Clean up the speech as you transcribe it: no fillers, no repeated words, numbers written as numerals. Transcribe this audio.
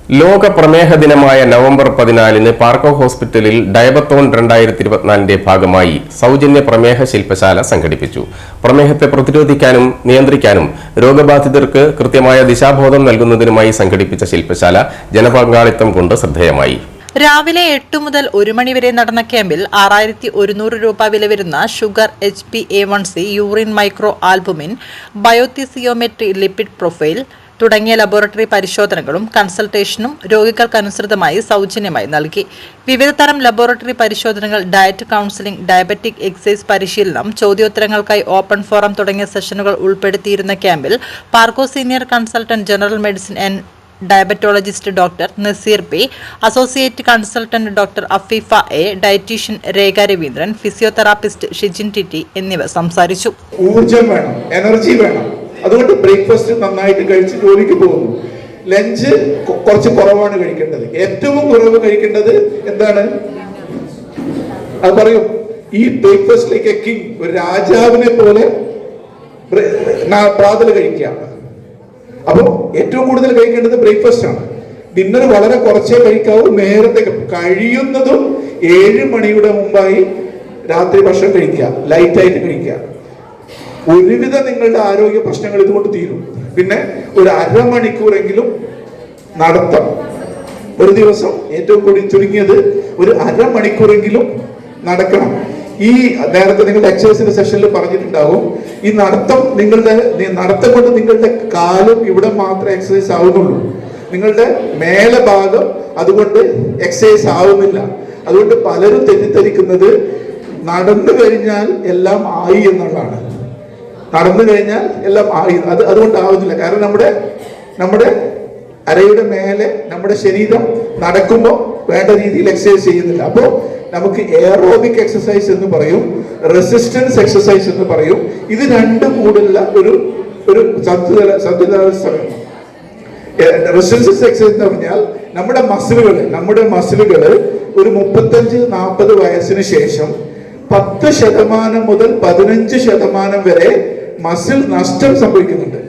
ലോക പ്രമേഹ ദിനമായ നവംബർ 14-ന് പാർക്കോ ഹോസ്പിറ്റലിൽ ഡയബത്തോൺ 2024-ന്റെ ഭാഗമായി സൗജന്യ പ്രമേഹ ശില്പശാല സംഘടിപ്പിച്ചു. പ്രമേഹത്തെ പ്രതിരോധിക്കാനും നിയന്ത്രിക്കാനും രോഗബാധിതർക്ക് കൃത്യമായ ദിശാബോധം നൽകുന്നതിനുമായി സംഘടിപ്പിച്ച ശില്പശാല ജനപങ്കാളിത്തം കൊണ്ട് ശ്രദ്ധേയമായി. രാവിലെ 8 മുതൽ 1 മണി വരെ നടന്ന ക്യാമ്പിൽ 6100 രൂപ വില വരുന്ന sugar, HbA1c, urine micro albumin, biothesiometry, lipid profile തുടങ്ങിയ ലബോറട്ടറി പരിശോധനകളും കൺസൾട്ടേഷനും രോഗികൾക്കനുസൃതമായി സൗജന്യമായി നൽകി. വിവിധ തരം ലബോറട്ടറി പരിശോധനകൾ, ഡയറ്റ് കൗൺസിലിംഗ്, ഡയബറ്റിക് എക്സൈസ് പരിശീലനം, ചോദ്യോത്തരങ്ങൾക്കായി ഓപ്പൺ ഫോറം തുടങ്ങിയ സെഷനുകൾ ഉൾപ്പെടുത്തിയിരുന്ന ക്യാമ്പിൽ Parco senior consultant general medicine diabetologist doctor Naseer P, associate consultant doctor Afeefa A, dietitian Rekha Raveendran, physiotherapist Shijin Titty എന്നിവർ സംസാരിച്ചു. ഊർജ്ജം വേണം, എനർജി വേണം. അതുകൊണ്ട് ബ്രേക്ക്ഫാസ്റ്റ് നന്നായിട്ട് കഴിച്ച് ജോലിക്ക് പോകുന്നു. ലഞ്ച് കുറച്ച് കുറവാണ് കഴിക്കേണ്ടത്. ഏറ്റവും കുറവ് കഴിക്കേണ്ടത് എന്താണ്? അത് പറയും. ഈ ബ്രേക്ക്ഫാസ്റ്റിലേക്ക് കിങ്, ഒരു രാജാവിനെ പോലെ പ്രാതൽ കഴിക്കുക. അപ്പോൾ ഏറ്റവും കൂടുതൽ കഴിക്കേണ്ടത് ബ്രേക്ക്ഫാസ്റ്റ് ആണ്. ഡിന്നർ വളരെ കുറച്ചേ കഴിക്കാവൂ. നേരത്തെ കഴിയുന്നതും 7 മണിയുടെ മുമ്പായി രാത്രി ഭക്ഷണം കഴിക്കുക, ലൈറ്റായിട്ട് കഴിക്കുക. ഒരുവിധ നിങ്ങളുടെ ആരോഗ്യ പ്രശ്നങ്ങൾ ഇതുകൊണ്ട് തീരും. പിന്നെ ഒരു അരമണിക്കൂറെങ്കിലും നടത്തം, ഒരു ദിവസം ഏറ്റവും കൂടി ചുരുങ്ങിയത് ഒരു അരമണിക്കൂറെങ്കിലും നടക്കണം. ഈ നേരത്തെ നിങ്ങളുടെ എക്സസൈസിന്റെ സെഷനിൽ പറഞ്ഞിട്ടുണ്ടാവും, ഈ നടത്തം കൊണ്ട് നിങ്ങളുടെ കാലും ഇവിടെ മാത്രമേ എക്സസൈസ് ആവുന്നുള്ളൂ. നിങ്ങളുടെ മേലെ ഭാഗം അതുകൊണ്ട് എക്സസൈസ് ആവുന്നില്ല. അതുകൊണ്ട് പലരും തെറ്റിദ്ധരിക്കുന്നത് നടന്നു കഴിഞ്ഞാൽ എല്ലാം ആയി എന്നുള്ളതാണ്. നടന്നു കഴിഞ്ഞാൽ എല്ലാം ആയി, അതുകൊണ്ട് ആവുന്നില്ല. കാരണം നമ്മുടെ അരയുടെ മേലെ നമ്മുടെ ശരീരം നടക്കുമ്പോൾ വേണ്ട രീതിയിൽ എക്സസൈസ് ചെയ്യുന്നില്ല. അപ്പോൾ നമുക്ക് എയറോബിക് എക്സസൈസ് എന്ന് പറയും, റെസിസ്റ്റൻസ് എക്സസൈസ് എന്ന് പറയും. ഇത് രണ്ടും കൂടുള്ള ഒരു സന്തുലിതാവസ്ഥയാണ്. റെസിസ്റ്റൻസ് എക്സസൈസ് എന്ന് പറഞ്ഞാൽ നമ്മുടെ മസിലുകൾ ഒരു 35-40 വയസ്സിന് ശേഷം 10% മുതൽ 15% വരെ മസിൽ നഷ്ടം സംഭവിക്കുന്നുണ്ട്.